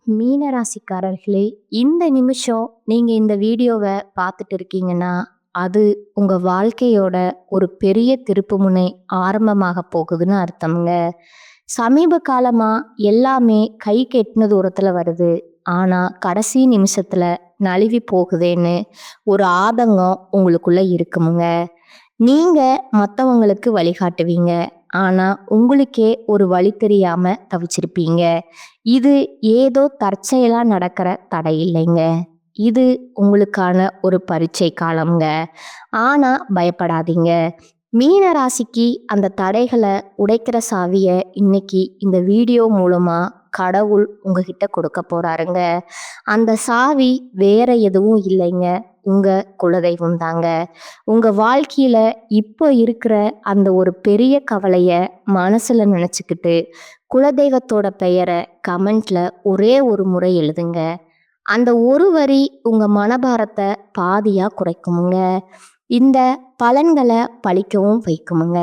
மீனராசிக்காரர்களே, இந்த நிமிஷம் நீங்க இந்த வீடியோவை பார்த்துட்டு இருக்கீங்கன்னா, அது உங்க வாழ்க்கையோட ஒரு பெரிய திருப்புமுனை ஆரம்பமாக போகுதுன்னு அர்த்தம்ங்க. சமீப காலமா எல்லாமே கைக்கு எட்டுன தூரத்துல வருது. ஆனா, கடைசி நிமிஷத்துல நழுவி போகுதேன்னு ஒரு ஆதங்கம் உங்களுக்குள்ள இருக்குமுங்க. நீங்க மத்தவங்களுக்கு வழிகாட்டுவீங்க. ஆனா, உங்களுக்கே ஒரு வழி தெரியாம தவிச்சிருப்பீங்க. இது ஏதோ தற்செயலா நடக்கிற தடை இல்லைங்க. இது உங்களுக்கான ஒரு பரீட்சை காலம்ங்க. ஆனா பயப்படாதீங்க. மீன ராசிக்கு அந்த தடைகளை உடைக்கிற சாவிய இன்னைக்கு இந்த வீடியோ மூலமா கடவுள் உங்ககிட்ட கொடுக்க போறாருங்க. அந்த சாவி வேற எதுவும் இல்லைங்க. உங்க குலதெய்வம் தாங்க. உங்க வாழ்க்கையில இப்போ இருக்கிற அந்த ஒரு பெரிய கவலைய மனசுல நினைச்சுக்கிட்டு குலதெய்வத்தோட பெயரை கமெண்ட்ல ஒரே ஒரு முறை எழுதுங்க. அந்த ஒரு வரி உங்க மனபாரத்தை பாதியா குறைக்குமுங்க. இந்த பலன்களை பழிக்கவும் வைக்குமுங்க.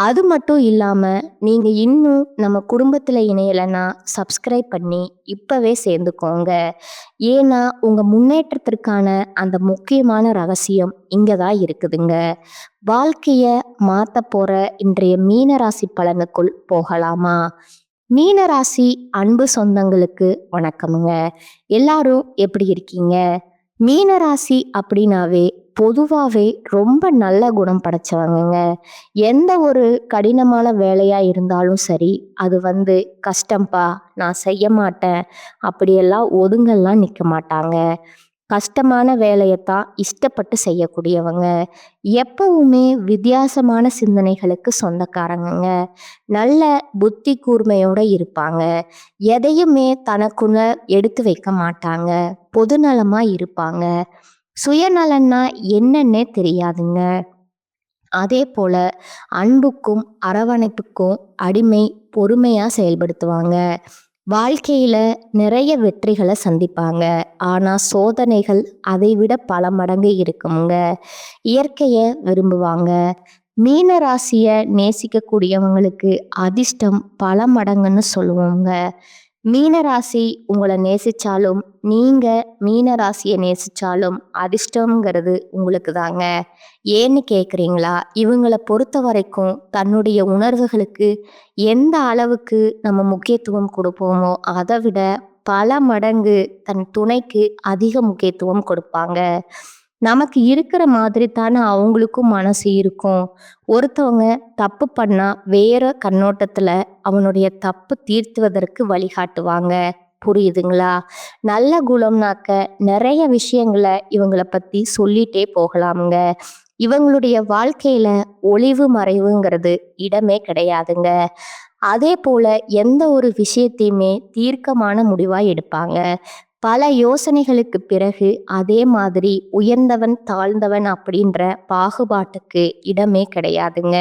அது மட்டும் இல்லாம நீங்க இன்னும் நம்ம குடும்பத்துல இணையலைன்னா சப்ஸ்கிரைப் பண்ணி இப்பவே சேர்ந்துக்கோங்க. ஏன்னா உங்க முன்னேற்றத்திற்கான அந்த முக்கியமான ரகசியம் இங்கதான் இருக்குதுங்க. வாழ்க்கைய மாத்த போற இன்றைய மீனராசி பலனுக்குள் போகலாமா? மீனராசி அன்பு சொந்தங்களுக்கு வணக்கமுங்க. எல்லாரும் எப்படி இருக்கீங்க? மீனராசி அப்படின்னாவே பொதுவாகவே ரொம்ப நல்ல குணம் படைச்சவங்கங்க. எந்த ஒரு கடினமான வேலையா இருந்தாலும் சரி, அது கஷ்டம்பா, நான் செய்ய மாட்டேன் அப்படியெல்லாம் ஒதுங்கெல்லாம் நிற்க மாட்டாங்க. கஷ்டமான வேலையைத்தான் இஷ்டப்பட்டு செய்யக்கூடியவங்க. எப்பவுமே வித்தியாசமான சிந்தனைகளுக்கு சொந்தக்காரங்க. நல்ல புத்தி கூர்மையோட இருப்பாங்க. எதையுமே தனக்குள்ள எடுத்து வைக்க மாட்டாங்க. பொதுநலமா இருப்பாங்க. சுயநலன்னா என்னன்னே தெரியாதுங்க. அதே போல அன்புக்கும் அரவணைப்புக்கும் அடிமை, பொறுமையா செயல்படுத்துவாங்க. வாழ்க்கையில நிறைய வெற்றிகளை சந்திப்பாங்க. ஆனா சோதனைகள் அதை விட பல மடங்கு இருக்குமுங்க. இயற்கைய விரும்புவாங்க. மீன ராசிய நேசிக்கக்கூடியவங்களுக்கு அதிர்ஷ்டம் பல மடங்குன்னு சொல்லுவோங்க. மீனராசி உங்களை நேசிச்சாலும் நீங்க மீனராசியை நேசிச்சாலும் அதிர்ஷ்டங்கிறது உங்களுக்கு தாங்க. ஏன்னு கேட்குறீங்களா? இவங்களை பொறுத்த வரைக்கும் தன்னுடைய உணர்வுகளுக்கு எந்த அளவுக்கு நம்ம முக்கியத்துவம் கொடுப்போமோ அதை விட பல மடங்கு தன் துணைக்கு அதிக முக்கியத்துவம் கொடுப்பாங்க. நமக்கு இருக்கிற மாதிரி தானே அவங்களுக்கும் மனசு இருக்கும். ஒருத்தவங்க தப்பு பண்ணா வேற கண்ணோட்டத்துல அவனுடைய தப்பு தீர்த்துவதற்கு வழிகாட்டுவாங்க. புரியுதுங்களா? நல்ல குணம்னாக்க நிறைய விஷயங்களை இவங்களை பத்தி சொல்லிட்டே போகலாமுங்க. இவங்களுடைய வாழ்க்கையில ஒளிவு மறைவுங்கிறது இடமே கிடையாதுங்க. அதே போல எந்த ஒரு விஷயத்தையுமே தீர்க்கமான முடிவா எடுப்பாங்க. பல யோசனைகளுக்கு பிறகு அதே மாதிரி உயர்ந்தவன் தாழ்ந்தவன் அப்படின்ற பாகுபாட்டுக்கு இடமே கிடையாதுங்க.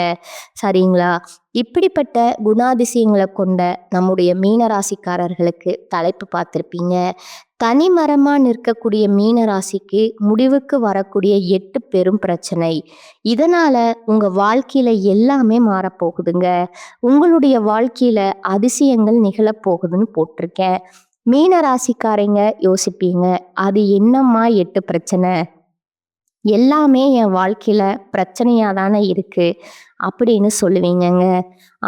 சரிங்களா? இப்படிப்பட்ட குணாதிசயங்களை கொண்ட நம்முடைய மீனராசிக்காரர்களுக்கு தலைப்பு பார்த்துருப்பீங்க. தனிமரமா நிற்கக்கூடிய மீனராசிக்கு முடிவுக்கு வரக்கூடிய 8 பெரும் பிரச்சனை. இதனால உங்க வாழ்க்கையில எல்லாமே மாறப்போகுதுங்க. உங்களுடைய வாழ்க்கையில அதிசயங்கள் நிகழப்போகுதுன்னு போட்டிருக்கேன். மீன ராசிக்காரங்க யோசிப்பீங்க, அது என்னம்மா 8 பிரச்சனை? எல்லாமே என் வாழ்க்கையில பிரச்சனையா தானே இருக்கு அப்படின்னு சொல்லுவீங்கங்க.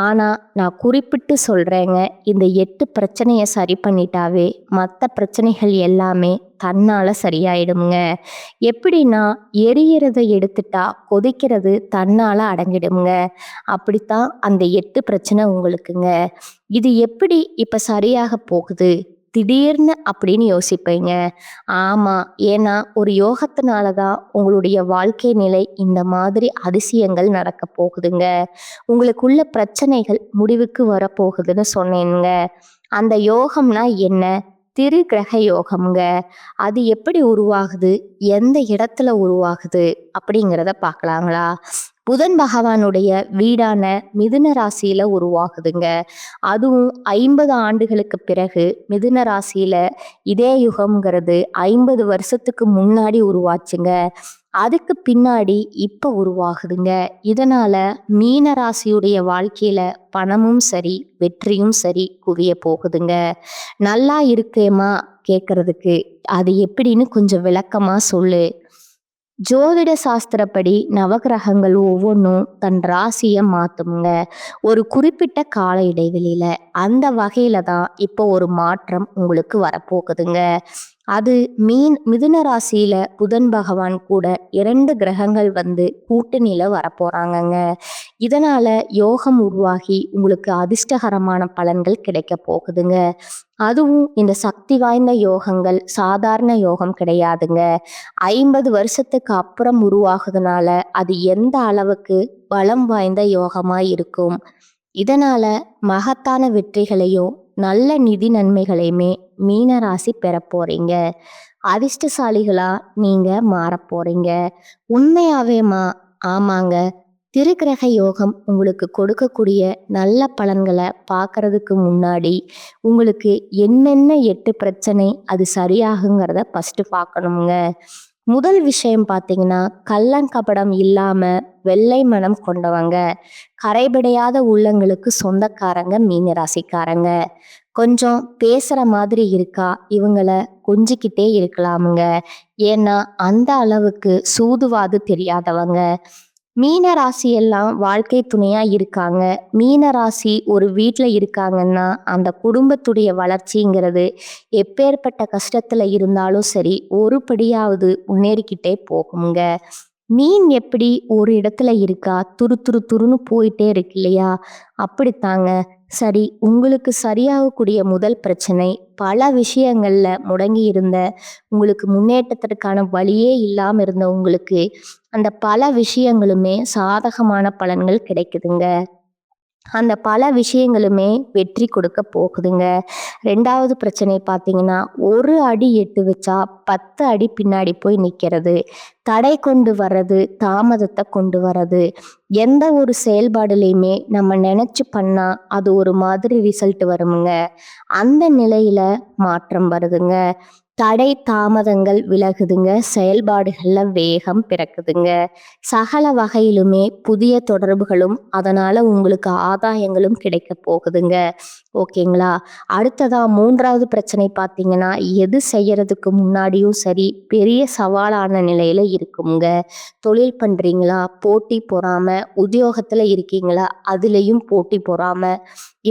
ஆனா நான் குறிப்பிட்டு சொல்றேங்க, இந்த 8 பிரச்சனையை சரி பண்ணிட்டாவே மற்ற பிரச்சனைகள் எல்லாமே தன்னால சரியாயிடுங்க. எப்படின்னா, எரியறதை எடுத்துட்டா கொதிக்கிறது தன்னால அடங்கிடுங்க. அப்படித்தான் அந்த 8 பிரச்சனை உங்களுக்குங்க. இது எப்படி இப்ப சரியாக போகுது திடீர்னு அப்படின்னு யோசிப்பீங்க. ஆமா, ஏன்னா ஒரு யோகத்தினால தான் உங்களுடைய வாழ்க்கை நிலை இந்த மாதிரி அதிசயங்கள் நடக்க போகுதுங்க. உங்களுக்குள்ள பிரச்சனைகள் முடிவுக்கு வரப்போகுதுன்னு சொன்னேனுங்க. அந்த யோகம்னா என்ன? திரு கிரக யோகம்ங்க. அது எப்படி உருவாகுது, எந்த இடத்துல உருவாகுது அப்படிங்கிறத பார்க்கலாங்களா? புதன் பகவானுடைய வீடான மிதுன ராசியில உருவாகுதுங்க. அதுவும் 50 ஆண்டுகளுக்கு பிறகு மிதுன ராசியில இதே யுகம்ங்கிறது 50 வருஷத்துக்கு முன்னாடி உருவாச்சுங்க. அதுக்கு பின்னாடி இப்ப உருவாகுதுங்க. இதனால மீன ராசியுடைய வாழ்க்கையில பணமும் சரி, வெற்றியும் சரி குவிய போகுதுங்க. நல்லா இருக்கேம்மா கேட்கறதுக்கு, அது எப்படின்னு கொஞ்சம் விளக்கமா சொல்லு. ஜோதிட சாஸ்திரப்படி நவகிரகங்கள் ஒவ்வொன்றும் தன் ராசியை மாத்துமுங்க. ஒரு குறிப்பிட்ட கால இடைவெளியில. அந்த வகையில தான் இப்போ ஒரு மாற்றம் உங்களுக்கு வரப்போகுதுங்க. அது மிதுன ராசியில புதன் பகவான் கூட 2 கிரகங்கள் வந்து கூட்டணியில வரப்போறாங்கங்க. இதனால யோகம் உருவாகி உங்களுக்கு அதிர்ஷ்டகரமான பலன்கள் கிடைக்க போகுதுங்க. அதுவும் இந்த சக்தி வாய்ந்த யோகங்கள் சாதாரண யோகம் கிடையாதுங்க. 50 வருஷத்துக்கு அப்புறம் உருவாகுதுனால அது எந்த அளவுக்கு பலம் வாய்ந்த யோகமா இருக்கும். இதனால மகத்தான வெற்றிகளையும் நல்ல நிதி நன்மைகளையுமே மீன ராசி பெற போறீங்க. அதிர்ஷ்டசாலிகளா நீங்க மாறப் போறீங்க. உண்மையாவேமா? ஆமாங்க. திருக்கிரக யோகம் உங்களுக்கு கொடுக்கக்கூடிய நல்ல பலன்களை பார்க்கறதுக்கு முன்னாடி உங்களுக்கு என்னென்ன 8 பிரச்சனை அது சரியாகுங்கிறத ஃபர்ஸ்ட் பார்க்கணுங்க. முதல் விஷயம் பார்த்தீங்கன்னா, கள்ளங்கபடம் இல்லாம வெள்ளை மனம் கொண்டவங்க. கரைபடியாத உள்ளங்களுக்கு சொந்தக்காரங்க மீன ராசிக்காரங்க. கொஞ்சம் பேசுற மாதிரி இருக்கா, இவங்கள கொஞ்சிக்கிட்டே இருக்கலாமுங்க. ஏன்னா அந்த அளவுக்கு சூதுவாது தெரியாதவங்க. மீன ராசி எல்லாம் வாழ்க்கை துணையா இருக்காங்க. மீன ராசி ஒரு வீட்டில் இருக்காங்கன்னா அந்த குடும்பத்துடைய வளர்ச்சிங்கிறது எப்பேற்பட்ட கஷ்டத்துல இருந்தாலும் சரி ஒரு படியாவது முன்னேறிக்கிட்டே போகுங்க. மீன் எப்படி ஒரு இடத்துல இருக்கா, துரு துரு துருன்னு போயிட்டே இருக்கு இல்லையா? அப்படித்தாங்க. சரி, உங்களுக்கு சரியாகக்கூடிய முதல் பிரச்சனை, பல விஷயங்கள்ல முடங்கி இருந்த உங்களுக்கு முன்னேற்றத்திற்கான வழியே இல்லாம இருந்த உங்களுக்கு அந்த பல விஷயங்களுமே சாதகமான பலன்கள் கிடைக்குதுங்க. அந்த பல விஷயங்களுமே வெற்றி கொடுக்க போகுதுங்க. 2வது பிரச்சனை பார்த்தீங்கன்னா, ஒரு அடி எட்டு வச்சா 10 அடி பின்னாடி போய் நிற்கிறது. தடை கொண்டு வர்றது, தாமதத்தை கொண்டு வர்றது. எந்த ஒரு செயல்பாடுலையுமே நம்ம நினைச்சு பண்ணா அது ஒரு மாதிரி ரிசல்ட் வருமுங்க. அந்த நிலையில மாற்றம் வருதுங்க. தடை தாமதங்கள் விலகுதுங்க. செயல்பாடுகள்ல வேகம் பிறக்குதுங்க. சகல வகையிலுமே புதிய தொடர்புகளும் அதனால உங்களுக்கு ஆதாயங்களும் கிடைக்க போகுதுங்க. ஓகேங்களா? அடுத்ததா 3வது பிரச்சனை பார்த்தீங்கன்னா, எது செய்யறதுக்கு முன்னாடியும் சரி பெரிய சவாலான நிலையில இருக்குங்க. தொழில் பண்றீங்களா? போட்டி பொறாம. உத்தியோகத்துல இருக்கீங்களா? அதுலேயும் போட்டி பொறாம.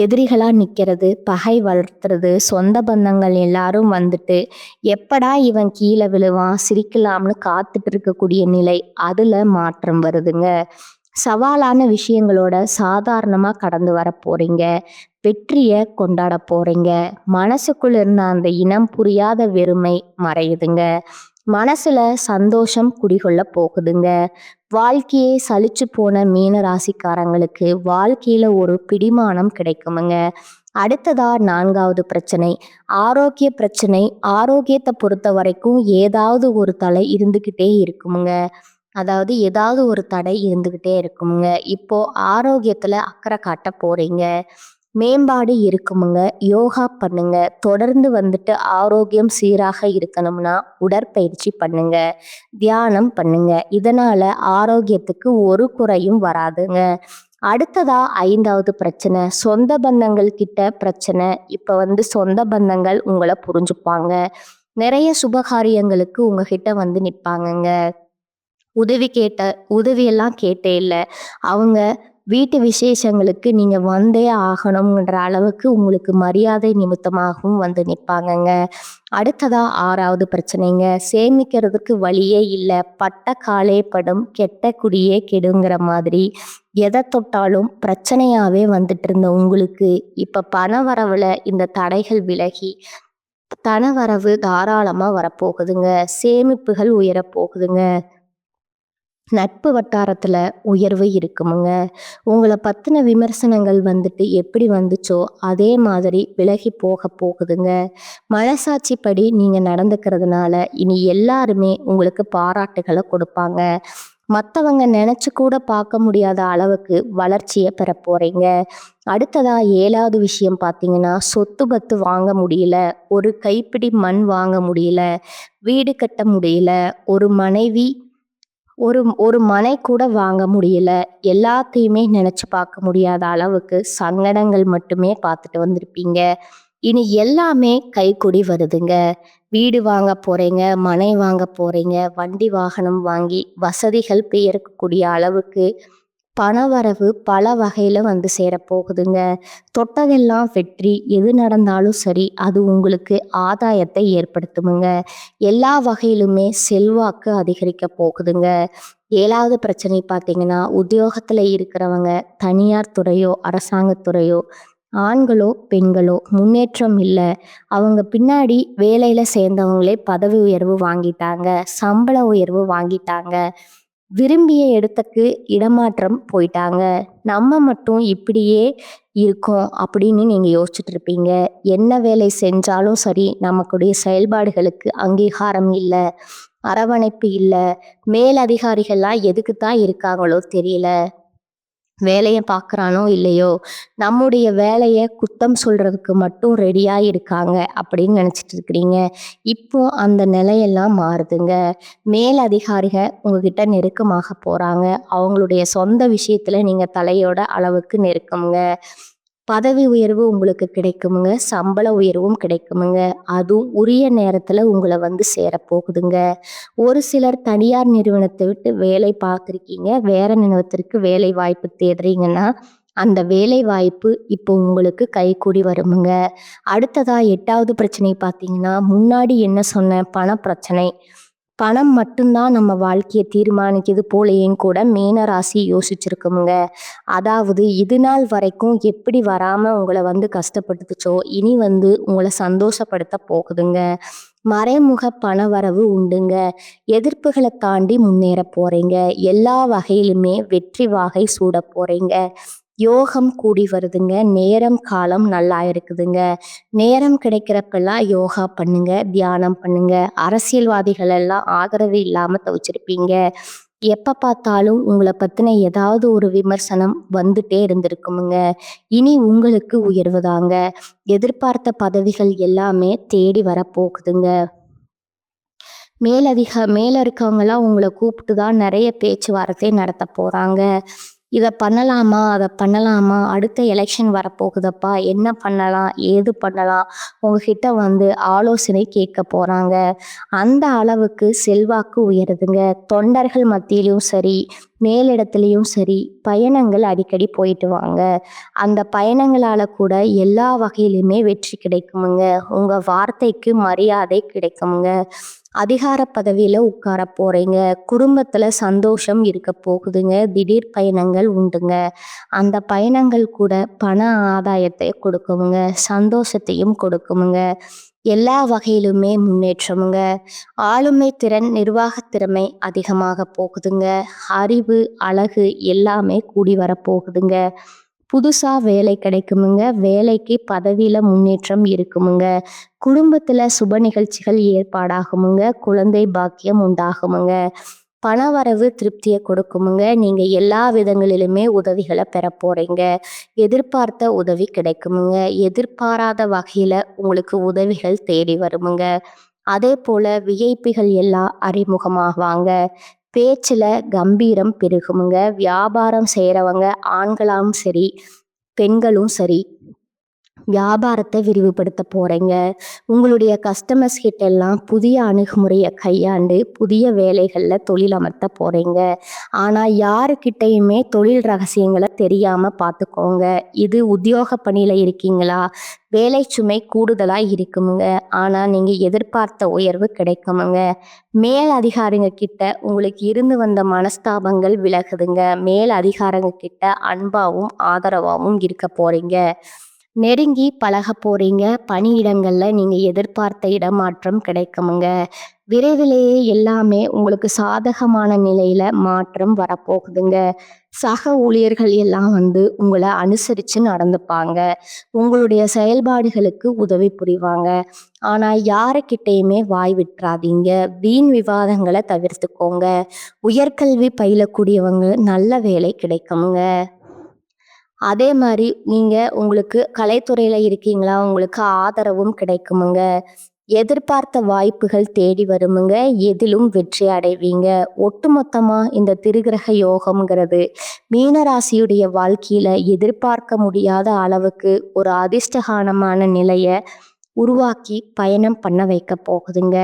எதிரிகளா நிற்கிறது, பகை வளர்த்துறது, சொந்த பந்தங்கள் எல்லாரும் வந்துட்டு எப்படா இவன் கீழே விழுவான் சிரிக்கலாம்னு காத்துட்டு இருக்கக்கூடிய நிலை, அதுல மாற்றம் வருதுங்க. சவாலான விஷயங்களோட சாதாரணமா கடந்து வர போறீங்க. வெற்றிய கொண்டாட போறீங்க. மனசுக்குள்ள இருந்த அந்த இனம் புரியாத வெறுமை மறையுதுங்க. மனசுல சந்தோஷம் குடிகொள்ள போகுதுங்க. வாழ்க்கையே சலிச்சு போன மீன ராசிக்காரங்களுக்கு வாழ்க்கையில ஒரு பிடிமானம் கிடைக்குமுங்க. அடுத்ததா 4வது பிரச்சனை, ஆரோக்கிய பிரச்சனை. ஆரோக்கியத்தை பொறுத்த வரைக்கும் ஏதாவது ஒரு தடை இருந்துக்கிட்டே இருக்குமுங்க. அதாவது ஏதாவது ஒரு தடை இருந்துக்கிட்டே இருக்குமுங்க. இப்போ ஆரோக்கியத்துல அக்கறை காட்ட போறீங்க. மேம்பாடு இருக்குமுங்க. யோகா பண்ணுங்க. தொடர்ந்து வந்துட்டு ஆரோக்கியம் சீராக இருக்கணும்னா உடற்பயிற்சி பண்ணுங்க. தியானம் பண்ணுங்க. இதனால ஆரோக்கியத்துக்கு ஒரு குறையும் வராதுங்க. அடுத்ததா 5வது பிரச்சனை, சொந்த பந்தங்கள் கிட்ட பிரச்சனை. இப்ப வந்து சொந்த பந்தங்கள் உங்களை புரிஞ்சுப்பாங்க. நிறைய சுபகாரியங்களுக்கு உங்ககிட்ட வந்து நிற்பாங்கங்க. உதவியெல்லாம் கேட்டே இல்லை. அவங்க வீட்டு விசேஷங்களுக்கு நீங்க வந்தே ஆகணும்ன்ற அளவுக்கு உங்களுக்கு மரியாதை நிமித்தமாகவும் வந்து நிற்பாங்கங்க. அடுத்ததா 6வது பிரச்சனைங்க, சேமிக்கிறதுக்கு வழியே இல்லை. பட்ட காலே படும், கெட்ட குடியே கெடுங்கிற மாதிரி எதை தொட்டாலும் பிரச்சனையாவே வந்துட்டு இருந்த உங்களுக்கு இப்ப பண வரவுல இந்த தடைகள் விலகி தனவரவு தாராளமா வரப்போகுதுங்க. சேமிப்புகள் உயரப் போகுதுங்க. நட்பு வட்டாரத்துல உயர்வு இருக்குமுங்க. உங்களை பத்தின விமர்சனங்கள் வந்துட்டு எப்படி வந்துச்சோ அதே மாதிரி விலகி போக போகுதுங்க. மனசாட்சிப்படி நீங்க நடந்துக்கிறதுனால இனி எல்லாருமே உங்களுக்கு பாராட்டுகளை கொடுப்பாங்க. மற்றவங்க நினைச்சு கூட பார்க்க முடியாத அளவுக்கு வளர்ச்சியை பெற போறீங்க. அடுத்ததா 7வது விஷயம் பார்த்தீங்கன்னா, சொத்து பத்து வாங்க முடியல, ஒரு கைப்பிடி மண் வாங்க முடியல, வீடு கட்ட முடியல, ஒரு மனைவி ஒரு ஒரு மனை கூட வாங்க முடியல. எல்லாத்தையுமே நினைச்சு பார்க்க முடியாத அளவுக்கு சங்கடங்கள் மட்டுமே பார்த்துட்டு வந்திருப்பீங்க. இனி எல்லாமே கைக்கூடி வருதுங்க. வீடு வாங்க போறீங்க, மனை வாங்க போறீங்க, வண்டி வாகனம் வாங்கி வசதிகள் பெருக்கக்கூடிய அளவுக்கு பணவரவு பல வகையில வந்து சேரப்போகுதுங்க. தொட்டதெல்லாம் வெற்றி. எது நடந்தாலும் சரி, அது உங்களுக்கு ஆதாயத்தை ஏற்படுத்துமுங்க. எல்லா வகையிலுமே செல்வாக்கு அதிகரிக்க போகுதுங்க. 7வது பிரச்சனை பார்த்தீங்கன்னா, உத்தியோகத்துல இருக்கிறவங்க தனியார் துறையோ, அரசாங்கத் துறையோ, ஆண்களோ, பெண்களோ முன்னேற்றம் இல்ல. அவங்க பின்னாடி வேலையில சேர்ந்தவங்களே பதவி உயர்வு வாங்கிட்டாங்க, சம்பள உயர்வு வாங்கிட்டாங்க. விரும்பிய இடத்துக்கு இடமாற்றம் போயிட்டாங்க. நம்ம மட்டும் இப்படியே இருக்கோம் அப்படின்னு நீங்க யோசிச்சுட்டு இருப்பீங்க. என்ன வேலை செஞ்சாலும் சரி, நமக்குடைய செயல்பாடுகளுக்கு அங்கீகாரம் இல்ல, அரவணைப்பு இல்ல. மேல் அதிகாரிகள்லாம் எதுக்கு தான் இருக்காங்களோ தெரியல. வேலைய பார்க்குறானோ இல்லையோ, நம்முடைய வேலைய குத்தம் சொல்றதுக்கு மட்டும் ரெடியா இருக்காங்க அப்படின்னு நினைச்சிட்டு இருக்கிறீங்க. இப்போ அந்த நிலையெல்லாம் மாறுதுங்க. மேல் அதிகாரிக உங்ககிட்ட நெருக்கமாக போறாங்க. அவங்களுடைய சொந்த விஷயத்துல நீங்க தலையோட அளவுக்கு நெருக்கம்ங்க. பதவி உயர்வு உங்களுக்கு கிடைக்குமுங்க. சம்பள உயர்வும் கிடைக்குமுங்க. அதுவும் உரிய நேரத்துல உங்கள வந்து சேரப்போகுதுங்க. ஒரு சிலர் தனியார் நிறுவனத்தை விட்டு வேலை பார்த்துருக்கீங்க. வேற நிறுவனத்திற்கு வேலை வாய்ப்பு தேடுறீங்கன்னா, அந்த வேலை வாய்ப்பு இப்போ உங்களுக்கு கைக்கூடி வருமுங்க. அடுத்ததா 8வது பிரச்சனை பார்த்தீங்கன்னா, முன்னாடி என்ன சொன்னேன்? பணப்பிரச்சனை. பணம் மட்டும்தான் நம்ம வாழ்க்கைய தீர்மானிக்குது போலயேன்னு கூட மீன ராசி யோசிச்சிருக்குமுங்க. அதாவது இது நாள் வரைக்கும் எப்படி வராம உங்கள வந்து கஷ்டப்படுத்துச்சோ, இனி வந்து உங்கள சந்தோஷப்படுத்த போகுதுங்க. மறைமுக பணவரவு உண்டுங்க. எதிர்ப்புகள தாண்டி முன்னேற போறீங்க. எல்லா வகையிலுமே வெற்றி வாகை சூடப் போறீங்க. யோகம் கூடி வருதுங்க. நேரம், காலம் நல்லா இருக்குதுங்க. நேரம் கிடைக்கிறப்பெல்லாம் யோகா பண்ணுங்க, தியானம் பண்ணுங்க. அரசியல்வாதிகள் எல்லாம் ஆதரவு இல்லாம தவிச்சிருப்பீங்க. எப்ப பார்த்தாலும் உங்கள பத்தின ஏதாவது ஒரு விமர்சனம் வந்துட்டே இருந்திருக்குமுங்க. இனி உங்களுக்கு உயர்வுதாங்க. எதிர்பார்த்த பதவிகள் எல்லாமே தேடி வரப்போகுதுங்க. மேல இருக்கவங்கலாம் உங்கள கூப்பிட்டு தான் நிறைய பேச்சுவார்த்தை நடத்த போறாங்க. இத பண்ணலாமா? அத பண்ணலாமா? அடுத்த எலெக்ஷன் வரப்போகுதப்பா. என்ன பண்ணலாம்? ஏது பண்ணலாம்? உங்ககிட்ட வந்து ஆலோசனை கேட்க போறாங்க. அந்த அளவுக்கு செல்வாக்கு உயருதுங்க. தொண்டர்கள் மத்தியிலும் சரி, மேலிடத்துலயும் சரி, பயணங்கள் அடிக்கடி போயிட்டு வாங்க. அந்த பயணங்களால கூட எல்லா வகையிலுமே வெற்றி கிடைக்குமுங்க. உங்க வார்த்தைக்கு மரியாதை கிடைக்குமுங்க. அதிகார பதவியில உட்கார போறீங்க. குடும்பத்துல சந்தோஷம் இருக்க போகுதுங்க. திடீர் பயணங்கள் உண்டுங்க. அந்த பயணங்கள் கூட பண ஆதாயத்தை கொடுக்குமுங்க. சந்தோஷத்தையும் கொடுக்குமுங்க. எல்லா வகையிலுமே முன்னேற்றமுங்க. ஆளுமை திறன், நிர்வாகத் திறமை அதிகமாக போகுதுங்க. அறிவு, அழகு எல்லாமே கூடி வரப்போகுதுங்க. புதுசா வேலை கிடைக்குமுங்க. வேலைக்கு பதவியில முன்னேற்றம் இருக்குமுங்க. குடும்பத்துல சுப நிகழ்ச்சிகள் ஏற்பாடாகுமுங்க. குழந்தை பாக்கியம் உண்டாகுமுங்க. பணவரவு திருப்தியை கொடுக்குமுங்க. நீங்க எல்லா விதங்களிலுமே உதவிகளை பெற போறீங்க. எதிர்பார்த்த உதவி கிடைக்குமுங்க. எதிர்பாராத வகையில உங்களுக்கு உதவிகள் தேடி வருமுங்க. அதே போல விஐபிகள் எல்லாம் அறிமுகமாவாங்க. பேச்சுல கம்பீரம் பெருகுமுங்க. வியாபாரம் செய்றவங்க ஆண்களாவும் சரி, பெண்களும் சரி, வியாபாரத்தை விரிவுபடுத்த போறீங்க. உங்களுடைய கஸ்டமர்ஸ் கிட்ட எல்லாம் புதிய அணுகுமுறையை கையாண்டு புதிய வேலைகள்ல தொழில் அமர்த்த போறீங்க. ஆனா யாருக்கிட்டையுமே தொழில் ரகசியங்களை தெரியாம பார்த்துக்கோங்க. இது உத்தியோக பணியில இருக்கீங்களா? வேலை சுமை கூடுதலா இருக்குமுங்க. ஆனா நீங்க எதிர்பார்த்த உயர்வு கிடைக்குமுங்க. மேல் அதிகாரிங்க கிட்ட உங்களுக்கு இருந்து வந்த மனஸ்தாபங்கள் விலகுதுங்க. மேல் அதிகாரிங்க கிட்ட அன்பாவும் ஆதரவாவும் இருக்க போறீங்க. நெருங்கி பழக போறீங்க. பணியிடங்கள்ல நீங்க எதிர்பார்த்த இடமாற்றம் கிடைக்குமுங்க. விரைவிலேயே எல்லாமே உங்களுக்கு சாதகமான நிலையில மாற்றம் வரப்போகுதுங்க. சக ஊழியர்கள் எல்லாம் வந்து உங்களை அனுசரிச்சு நடந்துப்பாங்க. உங்களுடைய செயல்பாடுகளுக்கு உதவி புரிவாங்க. ஆனா யாருக்கிட்டையுமே வாய் விட்டுறாதீங்க. வீண் விவாதங்களை தவிர்த்துக்கோங்க. உயர்கல்வி பயிலக்கூடியவங்க நல்ல வேலை கிடைக்குமுங்க. அதே மாதிரி நீங்க உங்களுக்கு கலைத்துறையில இருக்கீங்களா? உங்களுக்கு ஆதரவும் கிடைக்குமுங்க. எதிர்பார்த்த வாய்ப்புகள் தேடி வருமுங்க. எதிலும் வெற்றி அடைவீங்க. ஒட்டுமொத்தமா இந்த திருக்கிரக யோகம்ங்கிறது மீனராசியுடைய வாழ்க்கையில எதிர்பார்க்க முடியாத அளவுக்கு ஒரு அதிர்ஷ்டகானமான நிலைய உருவாக்கி பயணம் பண்ண வைக்க போகுதுங்க.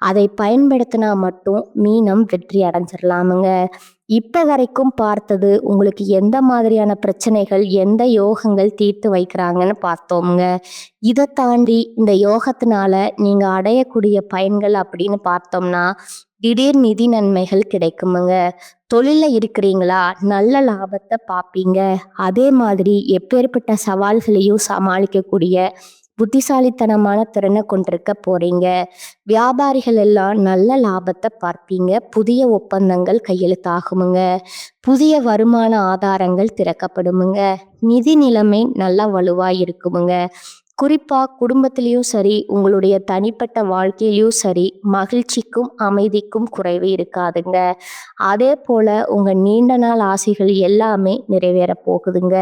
அதை பயன்படுத்தினா மட்டும் மீனம் வெற்றி அடைஞ்சிடலாமுங்க. இப்ப வரைக்கும் பார்த்தது உங்களுக்கு எந்த மாதிரியான பிரச்சனைகள், எந்த யோகங்கள் தீர்த்து வைக்கிறாங்கன்னு பார்த்தோம்ங்க. இதை தாண்டி இந்த யோகத்தினால நீங்க அடையக்கூடிய பயன்கள் அப்படின்னு பார்த்தோம்னா, திடீர் நிதி நன்மைகள் கிடைக்குமுங்க. தொழில்ல இருக்கிறீங்களா, நல்ல லாபத்தை பார்ப்பீங்க. அதே மாதிரி எப்பேற்பட்ட சவால்களையும் சமாளிக்கக்கூடிய புத்திசாலித்தனமான திறனை கொண்டிருக்க போறீங்க. வியாபாரிகள் எல்லாம் நல்ல லாபத்தை பார்ப்பீங்க. புதிய ஒப்பந்தங்கள் கையெழுத்தாகுமுங்க. புதிய வருமான ஆதாரங்கள் திறக்கப்படுமுங்க. நிதி நிலைமை நல்லா வலுவா இருக்குமுங்க. குறிப்பா குடும்பத்திலையும் சரி, உங்களுடைய தனிப்பட்ட வாழ்க்கையிலையும் சரி, மகிழ்ச்சிக்கும் அமைதிக்கும் குறைவு இருக்காதுங்க. அதே போல உங்க நீண்ட நாள் ஆசைகள் எல்லாமே நிறைவேற போகுதுங்க.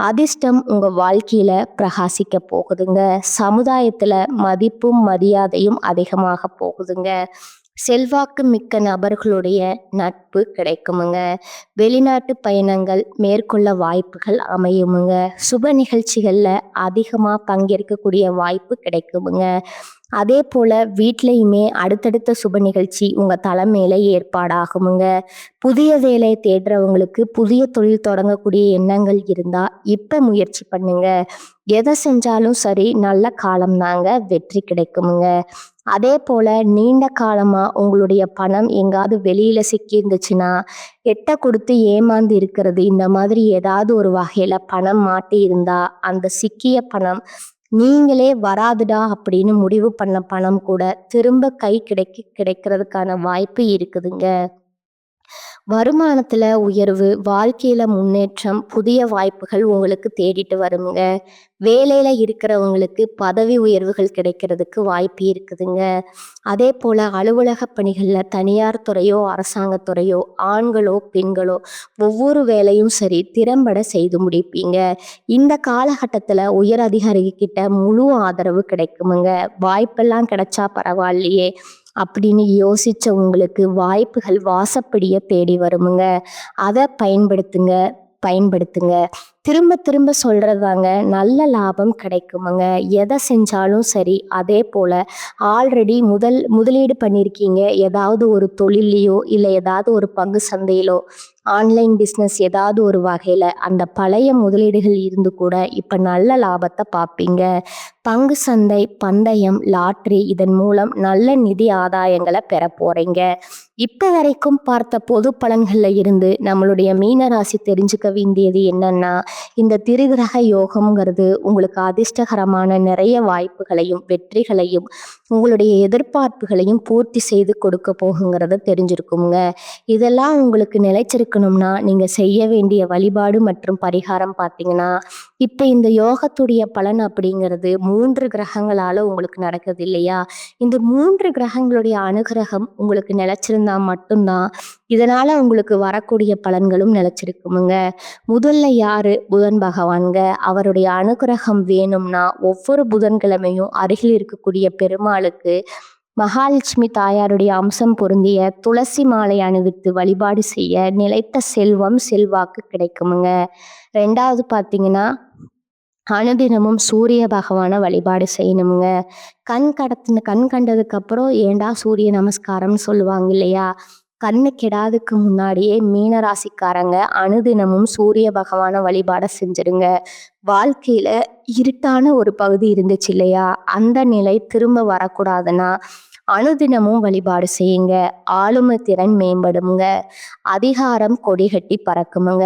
அதிர்ஷ்டம் உங்க வாழ்க்கையில பிரகாசிக்க போகுதுங்க. சமுதாயத்துல மதிப்பும் மரியாதையும் அதிகமாக போகுதுங்க. செல்வாக்கு மிக்க நபர்களுடைய நட்பு கிடைக்குமுங்க. வெளிநாட்டு பயணங்கள் மேற்கொள்ள வாய்ப்புகள் அமையுமுங்க. சுப நிகழ்ச்சிகள்ல அதிகமா பங்கேற்கக்கூடிய வாய்ப்பு கிடைக்குமுங்க. அதே போல வீட்லையுமே அடுத்தடுத்த சுப நிகழ்ச்சி உங்க தலைமையில ஏற்பாடாகுமுங்க. புதிய வேலை தேடுறவங்களுக்கு புதிய தொழில் தொடங்கக்கூடிய எண்ணங்கள் இருந்தா இப்ப முயற்சி பண்ணுங்க. எதை செஞ்சாலும் சரி, நல்ல காலம் தாங்க, வெற்றி கிடைக்குமுங்க. அதே போல நீண்ட காலமா உங்களுடைய பணம் எங்காவது வெளியில சிக்கி இருந்துச்சுன்னா, எட்ட கொடுத்து ஏமாந்து இருக்கிறது, இந்த மாதிரி ஏதாவது ஒரு வகையில பணம் மாட்டி இருந்தா அந்த சிக்கிய பணம் நீங்களே வராதுடா அப்படின்னு முடிவு பண்ண பணம் கூட திரும்ப கை கிடைக்கிறதுக்கான வாய்ப்பு இருக்குதுங்க. வருமானத்துல உயர்வு, வாழ்க்கையில முன்னேற்றம், புதிய வாய்ப்புகள் உங்களுக்கு தேடிட்டு வருங்க. வேலையில இருக்கிறவங்களுக்கு பதவி உயர்வுகள் கிடைக்கிறதுக்கு வாய்ப்பு இருக்குதுங்க. அதே போல அலுவலக பணிகள்ல தனியார் துறையோ அரசாங்கத் துறையோ ஆண்களோ பெண்களோ ஒவ்வொரு வேலையும் சரி திறம்பட செய்து முடிப்பீங்க. இந்த காலகட்டத்துல உயர் அதிகாரிகிட்ட முழு ஆதரவு கிடைக்குமுங்க. வாய்ப்பெல்லாம் கிடைச்சா பரவாயில்லையே அப்படின்னு யோசிச்ச உங்களுக்கு வாய்ப்புகள் வாசப்படிய தேடி வருமுங்க. அதை பயன்படுத்துங்க, பயன்படுத்துங்க. திரும்ப திரும்ப சொல்றதாங்க, நல்ல லாபம் கிடைக்குமுங்க. எதை செஞ்சாலும் சரி. அதே போல ஆல்ரெடி முதலீடு பண்ணியிருக்கீங்க ஏதாவது ஒரு தொழிலையோ இல்லை ஏதாவது ஒரு பங்கு சந்தையிலோ, ஆன்லைன் பிஸ்னஸ் ஏதாவது ஒரு வகையில் அந்த பழைய முதலீடுகள் இருந்து கூட இப்போ நல்ல லாபத்தை பார்ப்பீங்க. பங்கு சந்தை, பந்தயம், லாட்ரி இதன் மூலம் நல்ல நிதி ஆதாயங்களை பெற போறீங்க. இப்போ வரைக்கும் பார்த்த பொது பலன்களில் இருந்து நம்மளுடைய மீனராசி தெரிஞ்சுக்க வேண்டியது என்னன்னா, இந்த திருகிரக யோகம்ங்கிறது உங்களுக்கு அதிர்ஷ்டகரமான நிறைய வாய்ப்புகளையும் வெற்றிகளையும் உங்களுடைய எதிர்பார்ப்புகளையும் பூர்த்தி செய்து கொடுக்க போகுங்கிறத தெரிஞ்சிருக்குங்க. இதெல்லாம் உங்களுக்கு நிலைச்சிருக்கணும்னா நீங்க செய்ய வேண்டிய வழிபாடு மற்றும் பரிகாரம் பார்த்தீங்கன்னா, இப்போ இந்த யோகத்துடைய பலன் அப்படிங்கிறது 3 கிரகங்களால உங்களுக்கு நடக்குது இல்லையா? இந்த 3 கிரகங்களுடைய அனுகிரகம் உங்களுக்கு நிலைச்சிருந்தா மட்டும்தான் இதனால உங்களுக்கு வரக்கூடிய பலன்களும் நிலைச்சிருக்குமுங்க. முதல்ல யாரு? புதன் பகவான்க. அவருடைய அனுகிரகம் வேணும்னா ஒவ்வொரு புதன்கிழமையும் அருகில் இருக்கக்கூடிய பெருமாளுக்கு மகாலட்சுமி தாயாருடைய அம்சம் பொருந்திய துளசி மாலை அணிவித்து வழிபாடு செய்ய நிலைத்த செல்வம் செல்வாக்கு கிடைக்குமுங்க. 2வது பார்த்தீங்கன்னா, அனுதினமும் சூரிய பகவானை வழிபாடு செய்யணுமுங்க. கண் கண்டதுக்கு அப்புறம் ஏண்டா சூரிய நமஸ்காரம்னு சொல்லுவாங்க இல்லையா? கண்ணு கெடாதுக்கு முன்னாடியே மீனராசிக்காரங்க அனுதினமும் சூரிய பகவானை வழிபாட செஞ்சிருங்க. வாழ்க்கையில இருட்டான ஒரு பகுதி இருந்துச்சு இல்லையா? அந்த நிலை திரும்ப வரக்கூடாதுன்னா அனுதினமும் வழிபாடு செய்யுங்க. ஆளுமை திறன் மேம்படுங்க. அதிகாரம் கொடிகட்டி பறக்குமுங்க.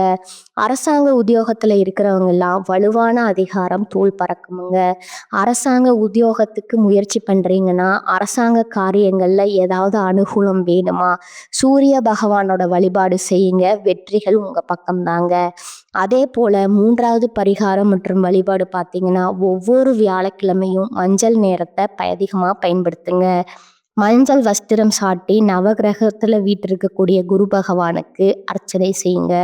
அரசாங்க உத்தியோகத்துல இருக்கிறவங்க எல்லாம் வலுவான அதிகாரம் தூள் பறக்குமுங்க. அரசாங்க உத்தியோகத்துக்கு முயற்சி பண்றீங்கன்னா, அரசாங்க காரியங்கள்ல ஏதாவது அனுகூலம் வேணுமா, சூரிய பகவானோட வழிபாடு செய்யுங்க. வெற்றிகள் உங்க பக்கம்தாங்க. அதே போல 3வது பரிகாரம் மற்றும் வழிபாடு பார்த்தீங்கன்னா, ஒவ்வொரு வியாழக்கிழமையும் மஞ்சள் நேரத்தை அதிகமாக பயன்படுத்துங்க. மஞ்சள் வஸ்திரம் சாட்டி நவகிரகத்துல வீற்றிருக்கக்கூடிய குரு பகவானுக்கு அர்ச்சனை செய்யுங்க.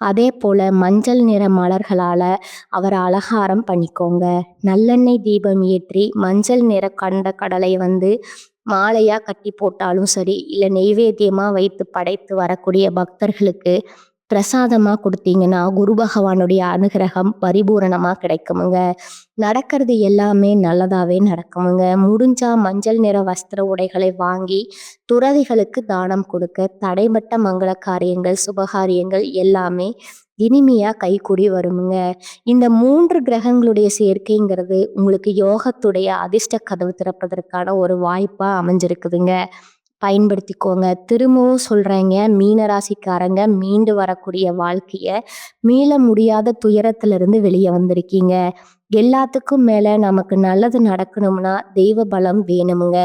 அதே போல மஞ்சள் நிற மலர்களால அவரை அலங்காரம் பண்ணிக்கோங்க. நல்லெண்ணெய் தீபம் ஏற்றி மஞ்சள் நிற கண்ட கடலை மாலையா கட்டி போட்டாலும் சரி, இல்ல நெய்வேத்தியமா வைத்து படைத்து வரக்கூடிய பக்தர்களுக்கு பிரசாதமா கொடுத்தீங்கன்னா குரு பகவானுடைய அனுகிரகம் பரிபூரணமா கிடைக்குமுங்க. நடக்கிறது எல்லாமே நல்லதாவே நடக்குமுங்க. முடிஞ்சா மஞ்சள் நிற வஸ்திர உடைகளை வாங்கி துறவிகளுக்கு தானம் கொடுக்க தடைபட்ட மங்கள காரியங்கள், சுபகாரியங்கள் எல்லாமே இனிமையா கைகூடி வருமுங்க. இந்த 3 கிரகங்களுடைய சேர்க்கைங்கிறது உங்களுக்கு யோகத்துடைய அதிர்ஷ்ட கதவு திறப்பதற்கான ஒரு வாய்ப்பா அமைஞ்சிருக்குதுங்க. பயன்படுத்திக்கோங்க. திரும்பவும் சொல்றேங்க, மீனராசிக்காரங்க மீண்டு வரக்கூடிய வாழ்க்கைய மீள முடியாத துயரத்திலிருந்து வெளியே வந்திருக்கீங்க. எல்லாத்துக்கும் மேல நமக்கு நல்லது நடக்கணும்னா தெய்வ பலம் வேணுமுங்க.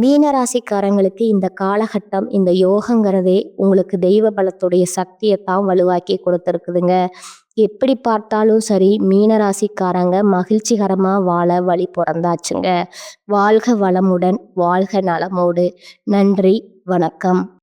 மீனராசிக்காரங்களுக்கு இந்த காலகட்டம், இந்த யோகங்கிறதே உங்களுக்கு தெய்வ பலத்துடைய சக்தியைத்தான் வலுவாக்கி கொடுத்துருக்குதுங்க. எப்படி பார்த்தாலும் சரி, மீனராசிக்காரங்க மகிழ்ச்சிகரமா வாழ வழி பிறந்தாச்சுங்க. வாழ்க வளமுடன், வாழ்க நலமோடு. நன்றி, வணக்கம்.